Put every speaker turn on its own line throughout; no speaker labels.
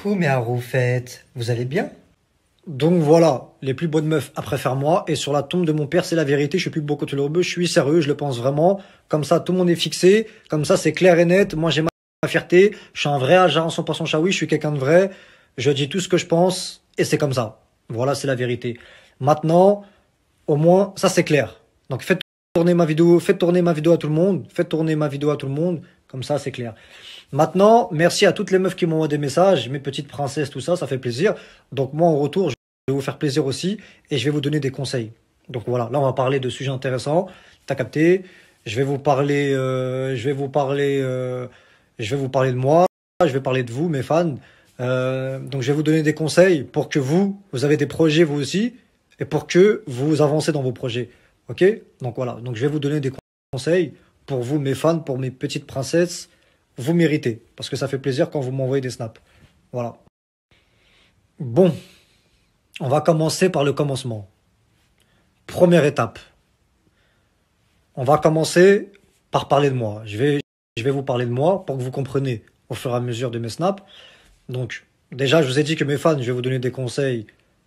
Coucou mes haroufettes, vous allez bien?
Donc voilà, les plus bonnes meufs après faire moi, et sur la tombe de mon père, c'est la vérité, je suis plus beau que le rebeu, je suis sérieux, je le pense vraiment, comme ça tout le monde est fixé, comme ça c'est clair et net, moi j'ai ma fierté, je suis un vrai agent 100% Chaoui, je suis quelqu'un de vrai, je dis tout ce que je pense, et c'est comme ça. Voilà, c'est la vérité. Maintenant, au moins, ça c'est clair. Donc faites tourner ma vidéo, à tout le monde, faites tourner ma vidéo à tout le monde, comme ça c'est clair. Maintenant, merci à toutes les meufs qui m'envoient des messages, mes petites princesses, tout ça, ça fait plaisir. Donc moi, en retour, je vais vous faire plaisir aussi et je vais vous donner des conseils. Donc voilà, là, on va parler de sujets intéressants. T'as capté? Je vais vous parler, je vais vous parler de moi. Je vais parler de vous, mes fans. Donc je vais vous donner des conseils pour que vous avez des projets vous aussi et pour que vous avancez dans vos projets. Ok? Donc voilà. Donc je vais vous donner des conseils pour vous, mes fans, pour mes petites princesses. Vous méritez, parce que ça fait plaisir quand vous m'envoyez des snaps. Voilà. Bon, on va commencer par le commencement. Première étape. On va commencer par parler de moi. Je vais vous parler de moi pour que vous compreniez au fur et à mesure de mes snaps. Donc, déjà, je vous ai dit que mes fans, je vais vous donner des conseils.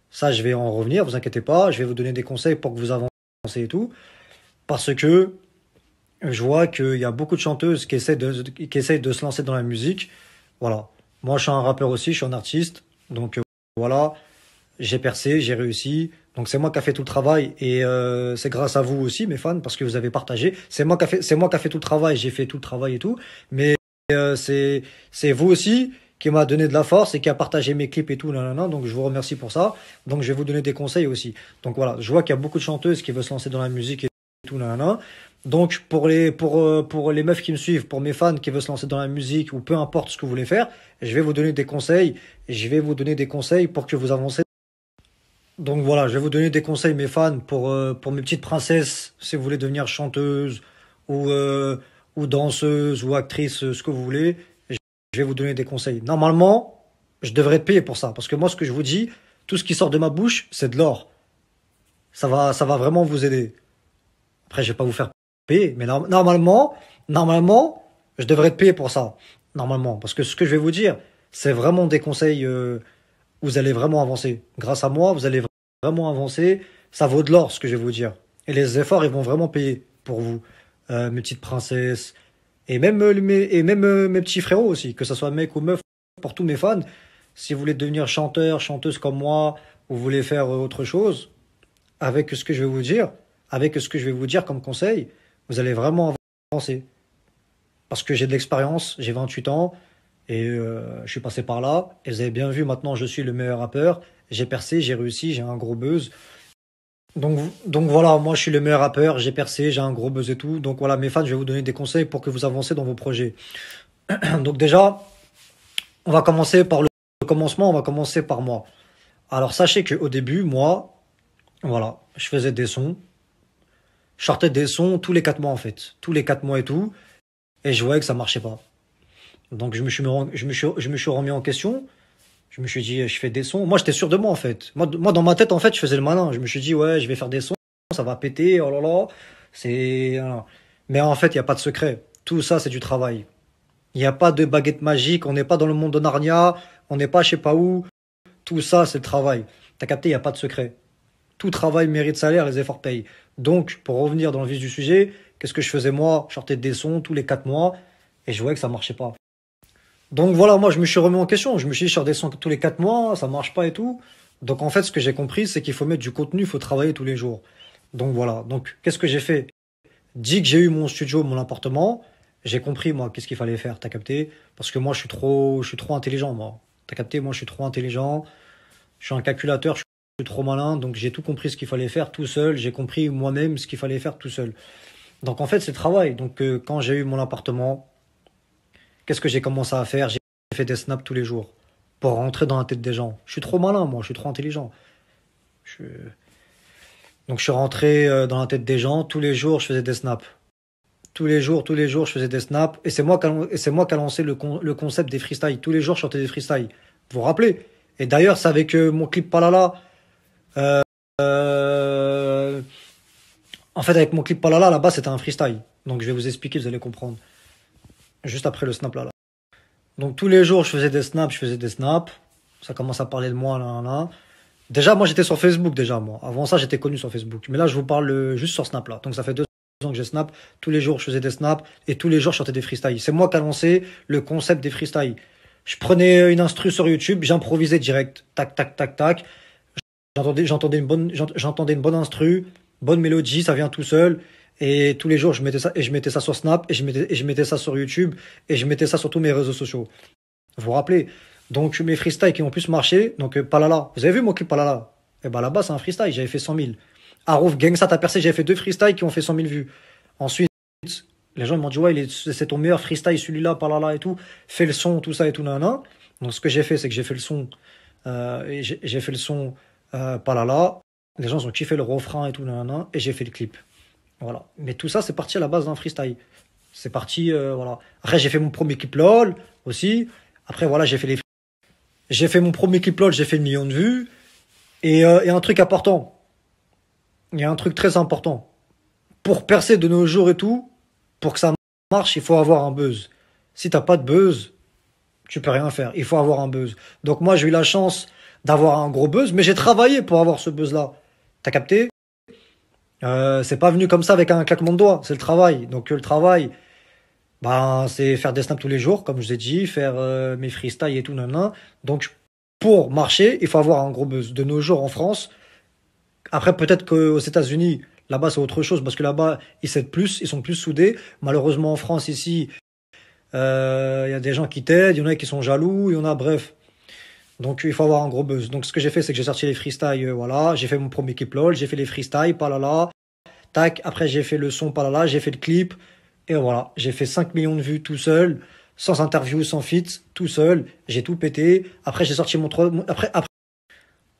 Ça, je vais en revenir, vous inquiétez pas. Je vais vous donner des conseils pour que vous avancez et tout. Parce que je vois qu'il y a beaucoup de chanteuses qui essayent de se lancer dans la musique. Voilà. Moi, je suis un rappeur aussi, je suis un artiste. Donc, voilà. J'ai percé, j'ai réussi. Donc, c'est moi qui a fait tout le travail. Et c'est grâce à vous aussi, mes fans, parce que vous avez partagé. C'est moi qui a fait tout le travail. J'ai fait tout le travail et tout. Mais c'est vous aussi qui m'a donné de la force et qui a partagé mes clips et tout. Nanana, donc, je vous remercie pour ça. Donc, je vais vous donner des conseils aussi. Donc, voilà. Je vois qu'il y a beaucoup de chanteuses qui veulent se lancer dans la musique et tout. Nanana. Donc, pour les meufs qui me suivent, pour mes fans qui veulent se lancer dans la musique ou peu importe ce que vous voulez faire, je vais vous donner des conseils. Je vais vous donner des conseils pour que vous avancez. Donc voilà, je vais vous donner des conseils, mes fans, pour mes petites princesses, si vous voulez devenir chanteuse ou danseuse ou actrice, ce que vous voulez. Je vais vous donner des conseils. Normalement, je devrais être payé pour ça. Parce que moi, ce que je vous dis, tout ce qui sort de ma bouche, c'est de l'or. Ça va vraiment vous aider. Après, je vais pas vous faire payer, mais normalement, je devrais être payé pour ça. Normalement. Parce que ce que je vais vous dire, c'est vraiment des conseils, vous allez vraiment avancer. Grâce à moi, vous allez vraiment avancer. Ça vaut de l'or, ce que je vais vous dire. Et les efforts, ils vont vraiment payer pour vous. Mes petites princesses. Et même, mes petits frérots aussi. Que ce soit mec ou meuf, pour tous mes fans. Si vous voulez devenir chanteur, chanteuse comme moi, ou vous voulez faire autre chose, avec ce que je vais vous dire, comme conseil, vous allez vraiment avancer. Parce que j'ai de l'expérience, j'ai 28 ans, et je suis passé par là, et vous avez bien vu, maintenant je suis le meilleur rappeur, j'ai percé, j'ai réussi, j'ai un gros buzz. Donc voilà, moi je suis le meilleur rappeur, j'ai percé, j'ai un gros buzz et tout. Donc voilà, mes fans, je vais vous donner des conseils pour que vous avancez dans vos projets. Donc déjà, on va commencer par le commencement, on va commencer par moi. Alors sachez qu'au début, moi, voilà, je faisais des sons. Je sortais des sons tous les 4 mois en fait. Tous les 4 mois et tout. Et je voyais que ça marchait pas. Donc je me suis remis en question. Je me suis dit, je fais des sons. Moi j'étais sûr de moi en fait. Moi dans ma tête en fait, je faisais le malin. Je me suis dit, ouais, je vais faire des sons, ça va péter, oh là là. C'est... Mais en fait, il n'y a pas de secret. Tout ça, c'est du travail. Il n'y a pas de baguette magique. On n'est pas dans le monde de Narnia. On n'est pas je sais pas où. Tout ça, c'est le travail. T'as capté, il n'y a pas de secret. Tout travail mérite salaire, les efforts payent. Donc, pour revenir dans le vif du sujet, qu'est-ce que je faisais moi? Je sortais des sons tous les 4 mois et je voyais que ça marchait pas. Donc voilà, moi je me suis remis en question. Je me suis dit, je sors des sons tous les 4 mois, ça marche pas et tout. Donc en fait, ce que j'ai compris, c'est qu'il faut mettre du contenu, il faut travailler tous les jours. Donc voilà. Donc qu'est-ce que j'ai fait? Dès que j'ai eu mon studio, mon appartement, j'ai compris moi qu'est-ce qu'il fallait faire. T'as capté? Parce que moi je suis trop intelligent moi. T'as capté? Moi je suis trop intelligent. Je suis un calculateur. Je suis trop malin, donc j'ai tout compris ce qu'il fallait faire tout seul, j'ai compris moi-même ce qu'il fallait faire tout seul. Donc en fait c'est le travail. Donc quand j'ai eu mon appartement, qu'est-ce que j'ai commencé à faire? J'ai fait des snaps tous les jours pour rentrer dans la tête des gens. Je suis trop malin moi, je suis trop intelligent. Je... Donc je suis rentré dans la tête des gens, tous les jours je faisais des snaps. Tous les jours je faisais des snaps. Et c'est moi qui a lancé le concept des freestyles. Tous les jours je sortais des freestyles. Vous vous rappelez? Et d'ailleurs c'est avec mon clip Palala. En fait, avec mon clip Palala, là-bas, c'était un freestyle. Donc, je vais vous expliquer, vous allez comprendre. Juste après le snap, là. Donc, tous les jours, je faisais des snaps. Ça commence à parler de moi, là, là. Déjà, moi, j'étais sur Facebook, déjà, moi. Avant ça, j'étais connu sur Facebook. Mais là, je vous parle juste sur Snap, là. Donc, ça fait 2 ans que j'ai Snap. Tous les jours, je faisais des snaps. Et tous les jours, je sortais des freestyles. C'est moi qui a lancé le concept des freestyles. Je prenais une instru sur YouTube, j'improvisais direct. Tac, tac, tac, tac. J'entendais une bonne instru, bonne mélodie, ça vient tout seul. Et tous les jours, je mettais ça sur Snap, et je mettais ça sur YouTube, et je mettais ça sur tous mes réseaux sociaux. Vous vous rappelez? Donc, mes freestyles qui ont plus marché, donc, Palala. Vous avez vu mon clip Palala? Eh ben, là-bas, c'est un freestyle, j'avais fait 100 000. Harouf, Gangsta, t'as percé, j'avais fait 2 freestyles qui ont fait 100 000 vues. Ensuite, les gens ils m'ont dit, ouais, c'est ton meilleur freestyle, celui-là, Palala et tout. Fais le son, tout ça et tout, nanana. Donc, ce que j'ai fait, c'est que j'ai fait le son, et j'ai fait le son, Palala. Les gens ont kiffé le refrain et tout, nanana, et j'ai fait le clip. Voilà. Mais tout ça, c'est parti à la base d'un freestyle. C'est parti, voilà. Après, j'ai fait mon premier clip LOL aussi. Après, voilà, j'ai fait mon premier clip LOL, j'ai fait le million de vues. Et un truc important. Il y a un truc très important. Pour percer de nos jours et tout, pour que ça marche, il faut avoir un buzz. Si t'as pas de buzz, tu peux rien faire. Il faut avoir un buzz. Donc moi, j'ai eu la chance d'avoir un gros buzz, mais j'ai travaillé pour avoir ce buzz-là. T'as capté? C'est pas venu comme ça avec un claquement de doigts. C'est le travail. Donc le travail, ben, c'est faire des snaps tous les jours, comme je vous ai dit, faire mes freestyles et tout, nanana. Donc pour marcher, il faut avoir un gros buzz. De nos jours en France, après peut-être qu'aux États-Unis, là-bas c'est autre chose parce que là-bas ils s'aident plus, ils sont plus soudés. Malheureusement en France ici, il y a des gens qui t'aident, il y en a qui sont jaloux, il y en a bref. Donc il faut avoir un gros buzz. Donc ce que j'ai fait, c'est que j'ai sorti les freestyles, voilà. J'ai fait mon premier clip LOL, j'ai fait les freestyles, palala. Tac, après j'ai fait le son, palala, j'ai fait le clip. Et voilà, j'ai fait 5 millions de vues tout seul, sans interview, sans feat, tout seul. J'ai tout pété. Après j'ai sorti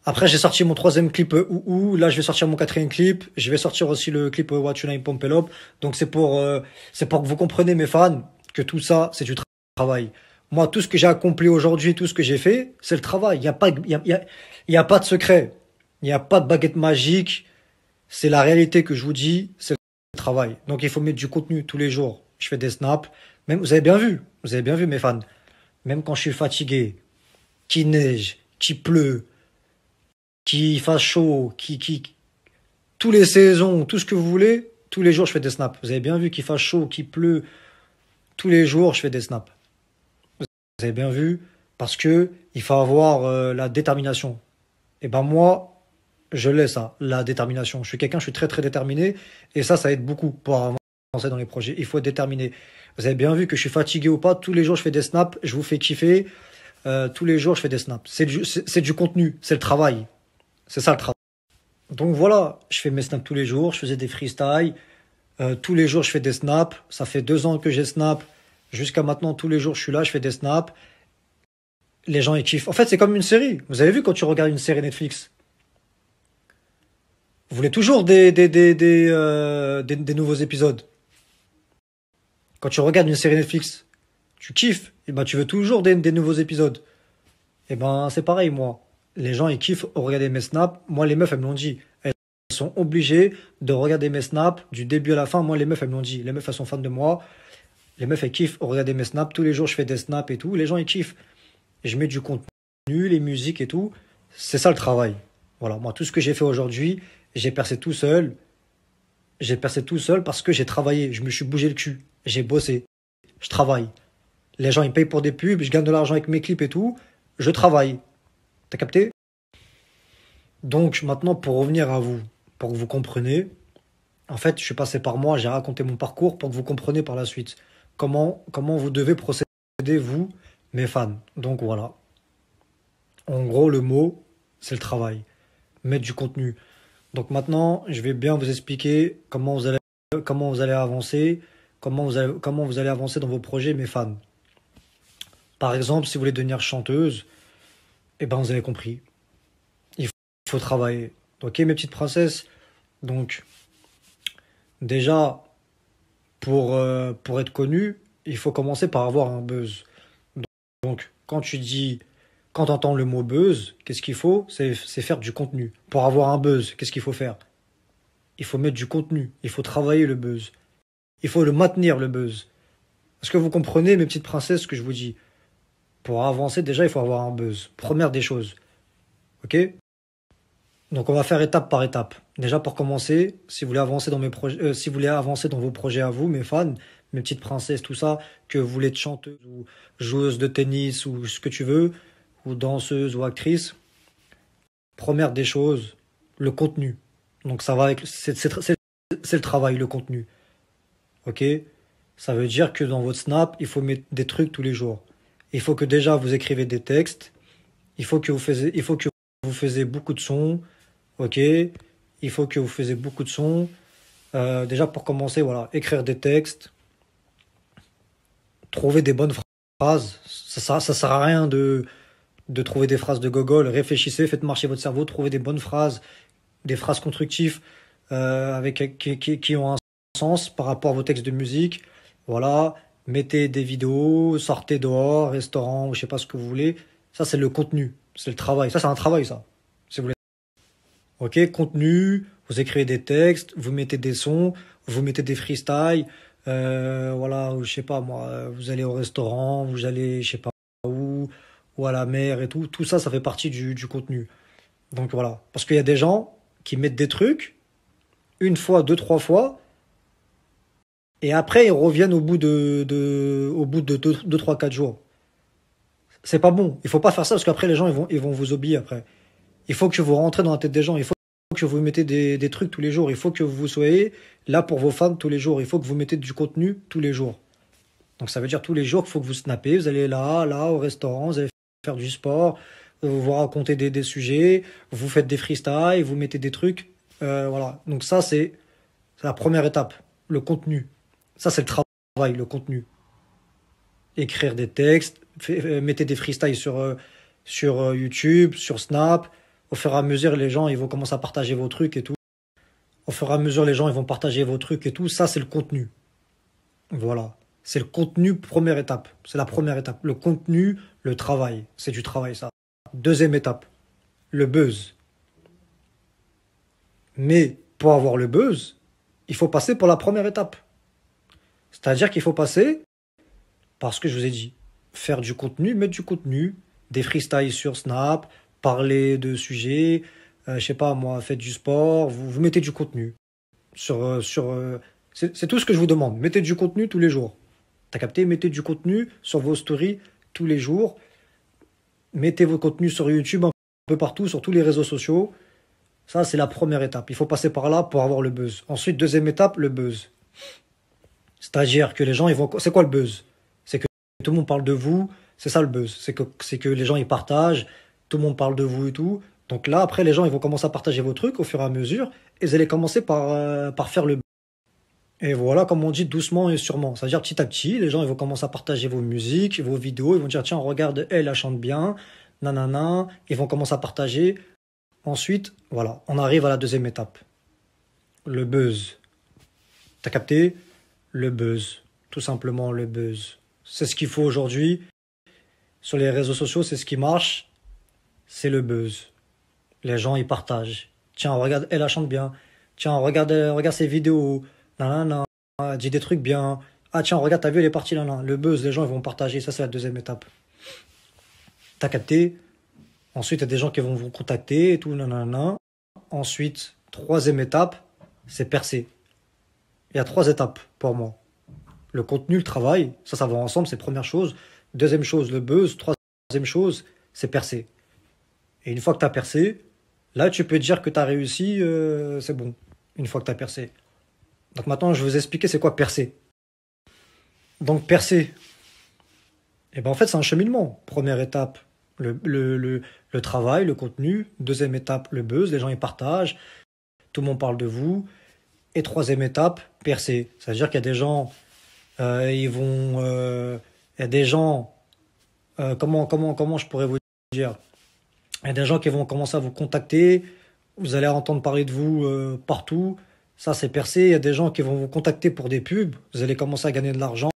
après j'ai sorti mon troisième clip, Ouhou. Là je vais sortir mon quatrième clip. Je vais sortir aussi le clip, What You Name Pump It Up. Donc c'est pour que vous compreniez, mes fans, que tout ça c'est du travail. Moi, tout ce que j'ai accompli aujourd'hui, tout ce que j'ai fait, c'est le travail. Il y a pas de secret. Il n'y a pas de baguette magique. C'est la réalité que je vous dis, c'est le travail. Donc il faut mettre du contenu tous les jours. Je fais des snaps. Même, vous avez bien vu mes fans. Même quand je suis fatigué, qu'il neige, qu'il pleut, qu'il fasse chaud, tous les saisons, tout ce que vous voulez, tous les jours je fais des snaps. Vous avez bien vu qu'il fasse chaud, qu'il pleut, tous les jours je fais des snaps. Vous avez bien vu, parce que il faut avoir la détermination. Et ben moi, je l'ai ça, la détermination. Je suis très très déterminé, et ça aide beaucoup pour avancer dans les projets. Il faut être déterminé. Vous avez bien vu que je suis fatigué ou pas, tous les jours je fais des snaps, je vous fais kiffer, tous les jours je fais des snaps. C'est du contenu, c'est le travail. C'est ça le travail. Donc voilà, je fais mes snaps tous les jours, je faisais des freestyles, tous les jours je fais des snaps, ça fait 2 ans que j'ai snap, jusqu'à maintenant tous les jours je suis là, je fais des snaps, les gens ils kiffent. En fait c'est comme une série, vous avez vu quand tu regardes une série Netflix, vous voulez toujours des nouveaux épisodes. Quand tu regardes une série Netflix, tu kiffes, et ben tu veux toujours des nouveaux épisodes. Et ben c'est pareil moi, les gens ils kiffent regarder mes snaps, moi les meufs elles me l'ont dit. Elles sont obligées de regarder mes snaps du début à la fin. Moi, les meufs, elles me l'ont dit. Les meufs, elles sont fans de moi. Les meufs, elles kiffent regarder mes snaps. Tous les jours, je fais des snaps et tout. Les gens, ils kiffent. Et je mets du contenu, les musiques et tout. C'est ça le travail. Voilà. Moi, tout ce que j'ai fait aujourd'hui, j'ai percé tout seul. J'ai percé tout seul parce que j'ai travaillé. Je me suis bougé le cul. J'ai bossé. Je travaille. Les gens, ils payent pour des pubs. Je gagne de l'argent avec mes clips et tout. Je travaille. T'as capté? Donc, maintenant, pour revenir à vous, pour que vous compreniez, en fait, je suis passé par moi, j'ai raconté mon parcours pour que vous compreniez par la suite comment vous devez procéder, vous, mes fans. Donc voilà. En gros, le mot, c'est le travail. Mettre du contenu. Donc maintenant, je vais bien vous expliquer comment vous allez avancer, comment vous allez avancer dans vos projets, mes fans. Par exemple, si vous voulez devenir chanteuse, eh ben, vous avez compris. Il faut travailler. Ok, mes petites princesses? Donc, déjà, pour être connu, il faut commencer par avoir un buzz. Donc, quand tu entends le mot buzz, qu'est-ce qu'il faut? C'est faire du contenu. Pour avoir un buzz, qu'est-ce qu'il faut faire? Il faut mettre du contenu. Il faut travailler le buzz. Il faut le maintenir, le buzz. Est-ce que vous comprenez, mes petites princesses, ce que je vous dis? Pour avancer, déjà, il faut avoir un buzz. Première des choses. OK? Donc, on va faire étape par étape. Déjà, pour commencer, si vous voulez avancer dans mes projets, si vous voulez avancer dans vos projets à vous, mes fans, mes petites princesses, tout ça, que vous voulez être chanteuse ou joueuse de tennis ou ce que tu veux, ou danseuse ou actrice, première des choses, le contenu. Donc, ça va avec, c'est le travail, le contenu. OK? Ça veut dire que dans votre Snap, il faut mettre des trucs tous les jours. Il faut que déjà vous écrivez des textes. Il faut que vous faisiez beaucoup de sons. OK? Il faut que vous faisiez beaucoup de sons. Déjà pour commencer, voilà, écrire des textes, trouver des bonnes phrases. Ça sert à rien de trouver des phrases de gogol. Réfléchissez, faites marcher votre cerveau, trouvez des bonnes phrases, des phrases constructives qui ont un sens par rapport à vos textes de musique. Voilà, mettez des vidéos, sortez dehors, restaurant, ou je sais pas ce que vous voulez. Ça, c'est le contenu, c'est le travail. Ça, c'est un travail, ça. Si vous voulez. Ok, contenu, vous écrivez des textes, vous mettez des sons, vous mettez des freestyles. Voilà, ou je sais pas moi, vous allez au restaurant, vous allez, je sais pas où, ou à la mer et tout. Tout ça, ça fait partie du contenu. Donc voilà, parce qu'il y a des gens qui mettent des trucs une fois, deux, trois fois. Et après, ils reviennent au bout de 2, 3, 4 jours. C'est pas bon. Il faut pas faire ça parce qu'après, les gens, ils vont vous oublier après. Il faut que vous rentrez dans la tête des gens. Il faut que vous mettez des trucs tous les jours. Il faut que vous soyez là pour vos fans tous les jours. Il faut que vous mettez du contenu tous les jours. Donc, ça veut dire tous les jours qu'il faut que vous snappez. Vous allez là, au restaurant, vous allez faire du sport, vous racontez des sujets, vous faites des freestyles, vous mettez des trucs. Voilà. Donc, ça, c'est la première étape. Le contenu. Ça, c'est le travail, le contenu. Écrire des textes, mettez des freestyles sur YouTube, sur Snap. Au fur et à mesure, les gens, ils vont commencer à partager vos trucs et tout. Au fur et à mesure, les gens, ils vont partager vos trucs et tout. Ça, c'est le contenu. Voilà. C'est le contenu, première étape. C'est la première étape. Le contenu, le travail. C'est du travail, ça. Deuxième étape, le buzz. Mais pour avoir le buzz, il faut passer pour la première étape. C'est-à-dire qu'il faut passer par ce que je vous ai dit. Faire du contenu, mettre du contenu, des freestyles sur Snap, parler de sujets, je sais pas moi, faites du sport, vous mettez du contenu. C'est tout ce que je vous demande. Mettez du contenu tous les jours. T'as capté? Mettez du contenu sur vos stories tous les jours. Mettez vos contenus sur YouTube un peu partout, sur tous les réseaux sociaux. Ça, c'est la première étape. Il faut passer par là pour avoir le buzz. Ensuite, deuxième étape, le buzz. C'est-à-dire que les gens, ils vont. C'est quoi le buzz? C'est que tout le monde parle de vous. C'est ça le buzz. C'est que les gens, ils partagent. Tout le monde parle de vous et tout. Donc là, après, les gens, ils vont commencer à partager vos trucs au fur et à mesure. Et vous allez commencer par faire le buzz. Et voilà, comme on dit, doucement et sûrement. C'est-à-dire petit à petit, les gens, ils vont commencer à partager vos musiques, vos vidéos. Ils vont dire, tiens, regarde, elle chante bien. Nanana. Ils vont commencer à partager. Ensuite, voilà, on arrive à la deuxième étape. Le buzz. T'as capté? Le buzz. Tout simplement le buzz. C'est ce qu'il faut aujourd'hui. Sur les réseaux sociaux, c'est ce qui marche. C'est le buzz. Les gens, ils partagent. Tiens, regarde, elle chante bien. Tiens, regarde ses vidéos. Nanana. Elle dit des trucs bien. Ah, tiens, regarde, t'as vu, elle est partie là, là. Le buzz, les gens, ils vont partager. Ça, c'est la deuxième étape. T'as capté? Ensuite, il y a des gens qui vont vous contacter et tout, nanana. Ensuite, troisième étape, c'est percer. Il y a 3 étapes pour moi. Le contenu, le travail, ça va ensemble, c'est première chose. Deuxième chose, le buzz. Troisième chose, c'est percer. Et une fois que tu as percé, là, tu peux dire que tu as réussi, c'est bon. Une fois que tu as percé. Donc maintenant, je vais vous expliquer c'est quoi percer. Donc percer, eh ben, en fait, c'est un cheminement. Première étape, le travail, le contenu. Deuxième étape, le buzz, les gens y partagent. Tout le monde parle de vous. Et troisième étape, percer. C'est-à-dire qu'il y a des gens, il y a des gens, comment je pourrais vous dire? Il y a des gens qui vont commencer à vous contacter. Vous allez entendre parler de vous partout. Ça, c'est percer. Il y a des gens qui vont vous contacter pour des pubs. Vous allez commencer à gagner de l'argent.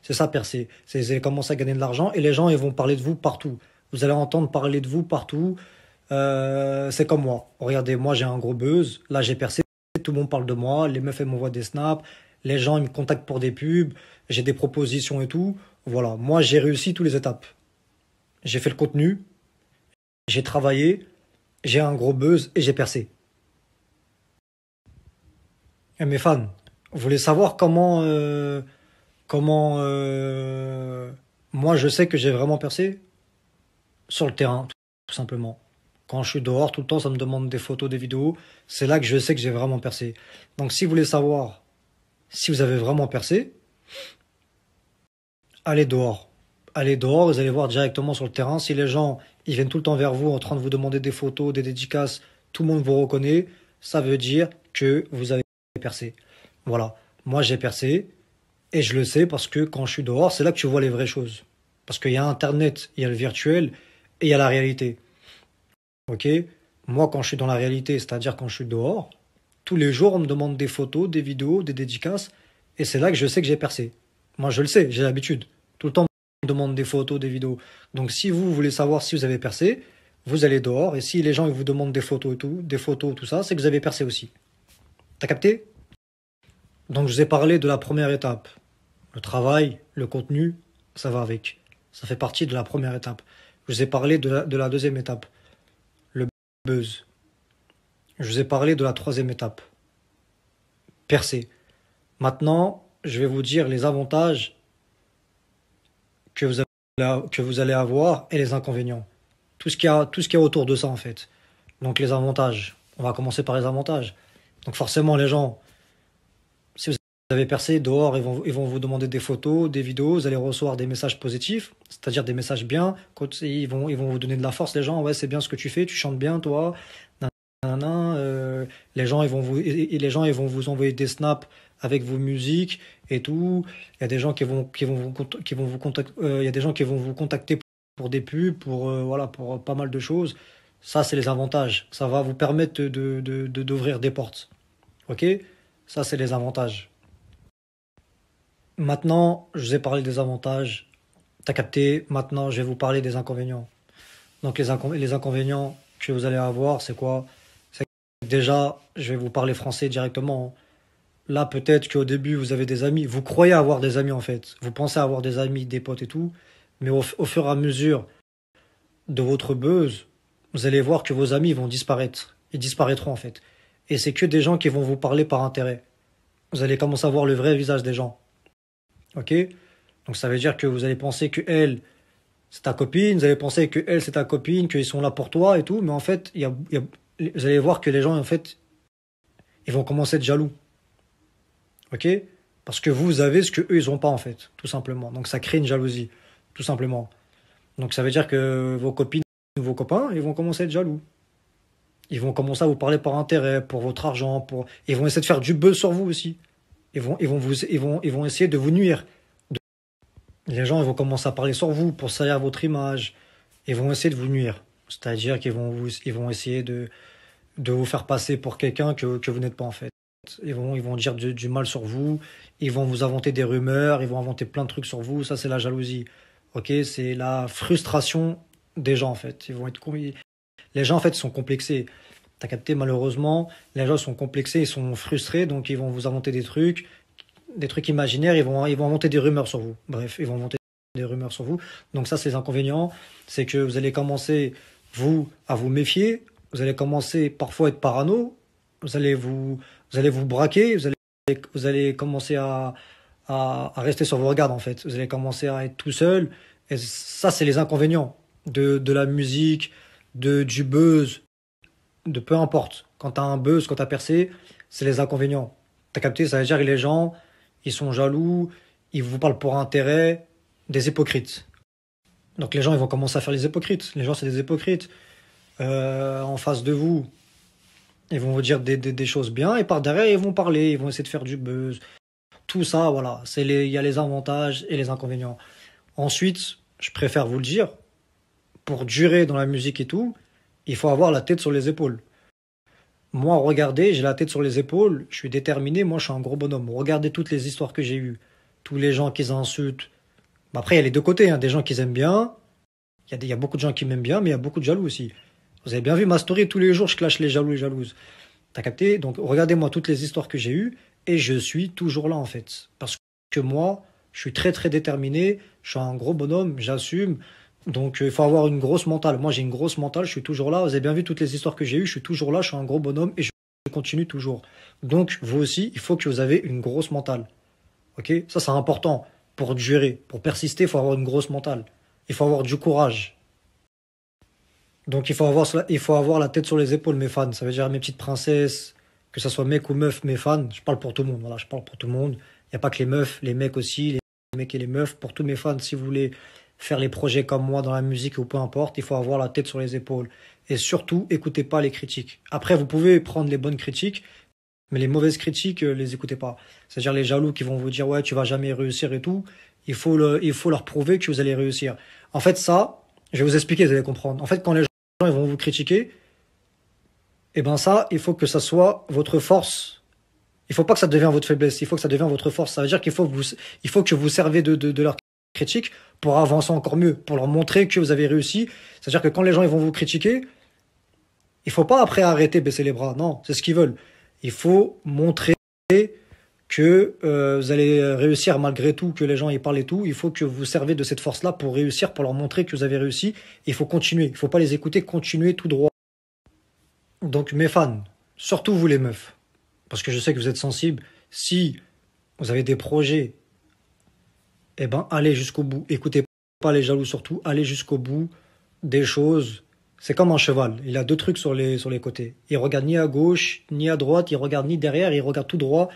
C'est ça, percer. Vous allez commencer à gagner de l'argent et les gens, ils vont parler de vous partout. Vous allez entendre parler de vous partout. C'est comme moi. Regardez, moi, j'ai un gros buzz. Là, j'ai percé. Tout le monde parle de moi. Les meufs, elles m'envoient des snaps. Les gens, ils me contactent pour des pubs. J'ai des propositions et tout. Voilà. Moi, j'ai réussi toutes les étapes. j'ai fait le contenu, j'ai travaillé, j'ai un gros buzz et j'ai percé. Et mes fans, vous voulez savoir comment moi je sais que j'ai vraiment percé? Sur le terrain, tout simplement. Quand je suis dehors, tout le temps, ça me demande des photos, des vidéos. C'est là que je sais que j'ai vraiment percé. Donc si vous voulez savoir si vous avez vraiment percé, allez dehors. Allez dehors, vous allez voir directement sur le terrain. Si les gens, ils viennent tout le temps vers vous en train de vous demander des photos, des dédicaces, tout le monde vous reconnaît, ça veut dire que vous avez percé. Voilà. Moi, j'ai percé et je le sais parce que quand je suis dehors, c'est là que tu vois les vraies choses. Parce qu'il y a Internet, il y a le virtuel et il y a la réalité. Ok? Moi, quand je suis dans la réalité, c'est-à-dire quand je suis dehors, tous les jours, on me demande des photos, des vidéos, des dédicaces, et c'est là que je sais que j'ai percé. Moi, je le sais, j'ai l'habitude. Tout le temps, on me demande des photos, des vidéos. Donc, si vous voulez savoir si vous avez percé, vous allez dehors, et si les gens ils vous demandent des photos et tout, des photos, tout ça, c'est que vous avez percé aussi. T'as capté? Donc, je vous ai parlé de la première étape. Le travail, le contenu, ça va avec. Ça fait partie de la première étape. Je vous ai parlé de la deuxième étape, le buzz. Je vous ai parlé de la troisième étape, percer. Maintenant, je vais vous dire les avantages que vous allez avoir et les inconvénients. Tout ce qu'il y a autour de ça, en fait. Donc, les avantages. On va commencer par les avantages. Donc, forcément, les gens, si vous avez percé dehors, ils vont vous demander des photos, des vidéos, vous allez recevoir des messages positifs, c'est-à-dire des messages bien. Ils vont vous donner de la force, les gens. Ouais, c'est bien ce que tu fais, tu chantes bien, toi. Nanana, les gens ils vont vous envoyer des snaps avec vos musiques et tout. Il y a des gens il y a des gens qui vont vous contacter pour des pubs, pour voilà, pour pas mal de choses. Ça, c'est les avantages. Ça va vous permettre d'ouvrir des portes. Ok? Ça, c'est les avantages. Maintenant, je vous ai parlé des avantages. T'as capté? Maintenant, je vais vous parler des inconvénients. Donc, les inconvénients que vous allez avoir, c'est quoi? Déjà, je vais vous parler français directement. Là, peut-être qu'au début, vous avez des amis. Vous croyez avoir des amis, en fait. Vous pensez avoir des amis, des potes et tout. Mais au fur et à mesure de votre buzz, vous allez voir que vos amis vont disparaître. Ils disparaîtront, en fait. Et c'est que des gens qui vont vous parler par intérêt. Vous allez commencer à voir le vrai visage des gens. Ok? Donc, ça veut dire que vous allez penser que elle, c'est ta copine. Vous allez penser que elle, c'est ta copine, qu'ils sont là pour toi et tout. Mais en fait, vous allez voir que les gens, en fait, ils vont commencer à être jaloux. Ok? Parce que vous avez ce que eux ils ont pas en fait, tout simplement. Donc ça crée une jalousie, tout simplement. Donc ça veut dire que vos copines ou vos copains, ils vont commencer à être jaloux. Ils vont commencer à vous parler par intérêt, pour votre argent, ils vont essayer de faire du buzz sur vous aussi. Ils vont essayer de vous nuire. Les gens, ils vont commencer à parler sur vous pour salir votre image. Ils vont essayer de vous nuire. C'est-à-dire qu'ils vont essayer de vous faire passer pour quelqu'un que vous n'êtes pas en fait. Ils vont dire du mal sur vous, ils vont vous inventer des rumeurs, ils vont inventer plein de trucs sur vous. Ça, c'est la jalousie. Ok, c'est la frustration des gens en fait. Les gens en fait sont complexés. T'as capté, malheureusement, les gens sont complexés, ils sont frustrés, donc ils vont vous inventer des trucs imaginaires, ils vont inventer des rumeurs sur vous. Bref, ils vont inventer des rumeurs sur vous. Donc ça, c'est les inconvénients, c'est que vous allez commencer, vous, à vous méfier, vous allez commencer parfois à être parano, vous allez vous braquer, vous allez commencer à rester sur vos regards en fait. Vous allez commencer à être tout seul. Et ça, c'est les inconvénients de la musique, du buzz, de peu importe. Quand t'as un buzz, quand t'as percé, c'est les inconvénients. T'as capté? Ça veut dire que les gens, ils sont jaloux, ils vous parlent pour intérêt, des hypocrites. Donc les gens, ils vont commencer à faire les hypocrites. Les gens, c'est des hypocrites. En face de vous, ils vont vous dire des choses bien et par derrière, ils vont parler, ils vont essayer de faire du buzz. Tout ça, voilà, il y a les avantages et les inconvénients. Ensuite, je préfère vous le dire, pour durer dans la musique et tout, il faut avoir la tête sur les épaules. Moi, regardez, j'ai la tête sur les épaules, je suis déterminé, moi je suis un gros bonhomme. Regardez toutes les histoires que j'ai eues, tous les gens qui insultent. Bah, après, il y a les deux côtés, hein, des gens qui aiment bien, il y a beaucoup de gens qui m'aiment bien, mais il y a beaucoup de jaloux aussi. Vous avez bien vu ma story, tous les jours je clash les jaloux et jalouses. T'as capté? Donc regardez-moi toutes les histoires que j'ai eues et je suis toujours là en fait. Parce que moi, je suis très très déterminé, je suis un gros bonhomme, j'assume. Donc, il faut avoir une grosse mentale. Moi, j'ai une grosse mentale, je suis toujours là. Vous avez bien vu toutes les histoires que j'ai eues, je suis toujours là, je suis un gros bonhomme et je continue toujours. Donc, vous aussi, il faut que vous avez une grosse mentale. Ok? Ça, c'est important pour durer, pour persister, il faut avoir une grosse mentale. Il faut avoir du courage. Donc, il faut avoir la tête sur les épaules, mes fans. Ça veut dire mes petites princesses, que ce soit mec ou meuf, mes fans. Je parle pour tout le monde. Voilà, je parle pour tout le monde. Il n'y a pas que les meufs, les mecs aussi, les mecs et les meufs. Pour tous mes fans, si vous voulez faire les projets comme moi dans la musique ou peu importe, il faut avoir la tête sur les épaules. Et surtout, écoutez pas les critiques. Après, vous pouvez prendre les bonnes critiques, mais les mauvaises critiques, les écoutez pas. C'est-à-dire les jaloux qui vont vous dire ouais, tu vas jamais réussir et tout. Il faut leur prouver que vous allez réussir. En fait, ça, je vais vous expliquer, vous allez comprendre. En fait, quand les gens ils vont vous critiquer, et ben ça, il faut que ça soit votre force. Il faut pas que ça devienne votre faiblesse. Il faut que ça devienne votre force. Ça veut dire il faut que vous servez de leur critique pour avancer encore mieux, pour leur montrer que vous avez réussi. C'est-à-dire que quand les gens ils vont vous critiquer, il faut pas après arrêter, baisser les bras. Non, c'est ce qu'ils veulent. Il faut montrer que vous allez réussir malgré tout, que les gens y parlent et tout. Il faut que vous servez de cette force-là pour réussir, pour leur montrer que vous avez réussi. Il faut continuer. Il faut pas les écouter, continuer tout droit. Donc mes fans, surtout vous les meufs, parce que je sais que vous êtes sensibles, si vous avez des projets, eh ben allez jusqu'au bout. Écoutez pas les jaloux surtout, allez jusqu'au bout des choses. C'est comme un cheval, il a deux trucs sur les côtés. Il regarde ni à gauche, ni à droite, il regarde ni derrière, il regarde tout droit,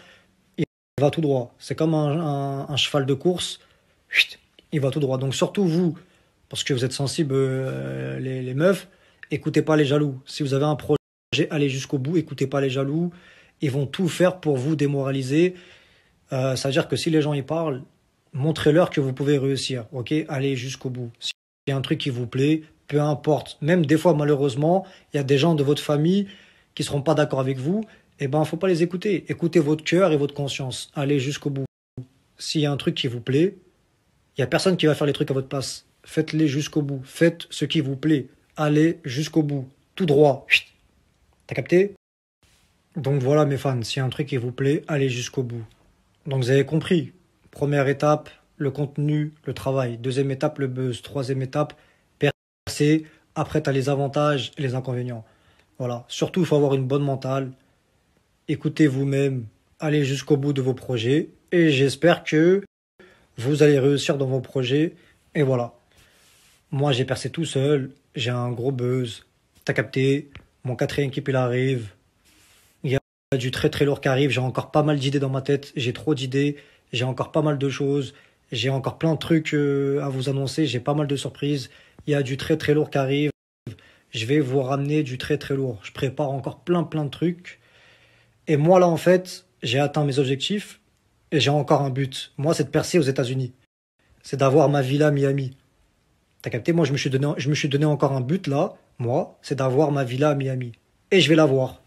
il va tout droit. C'est comme un cheval de course, chut, il va tout droit. Donc surtout vous, parce que vous êtes sensibles les meufs, écoutez pas les jaloux. Si vous avez un projet, allez jusqu'au bout, écoutez pas les jaloux, ils vont tout faire pour vous démoraliser. Ça veut dire que si les gens y parlent, montrez-leur que vous pouvez réussir, ok? Allez jusqu'au bout. S'il y a un truc qui vous plaît, peu importe. Même des fois, malheureusement, il y a des gens de votre famille qui seront pas d'accord avec vous. Eh ben, faut pas les écouter. Écoutez votre cœur et votre conscience. Allez jusqu'au bout. S'il y a un truc qui vous plaît, il y a personne qui va faire les trucs à votre place. Faites-les jusqu'au bout. Faites ce qui vous plaît. Allez jusqu'au bout. Tout droit. Chut. T'as capté? Donc voilà mes fans, s'il y a un truc qui vous plaît, allez jusqu'au bout. Donc vous avez compris. Première étape, le contenu, le travail. Deuxième étape, le buzz. Troisième étape, percer. Après, tu as les avantages et les inconvénients. Voilà. Surtout, il faut avoir une bonne mentale. Écoutez vous-même. Allez jusqu'au bout de vos projets. Et j'espère que vous allez réussir dans vos projets. Et voilà. Moi, j'ai percé tout seul. J'ai un gros buzz. T'as capté? Mon quatrième équipe, il arrive. Il y a du très très lourd qui arrive. J'ai encore pas mal d'idées dans ma tête. J'ai trop d'idées. J'ai encore pas mal de choses. J'ai encore plein de trucs à vous annoncer. J'ai pas mal de surprises. Il y a du très très lourd qui arrive. Je vais vous ramener du très très lourd. Je prépare encore plein de trucs. Et moi là en fait, j'ai atteint mes objectifs et j'ai encore un but. Moi, c'est de percer aux États-Unis. C'est d'avoir ma villa à Miami. T'as capté? Moi, je me suis donné encore un but là. Moi, c'est d'avoir ma villa à Miami. Et je vais l'avoir.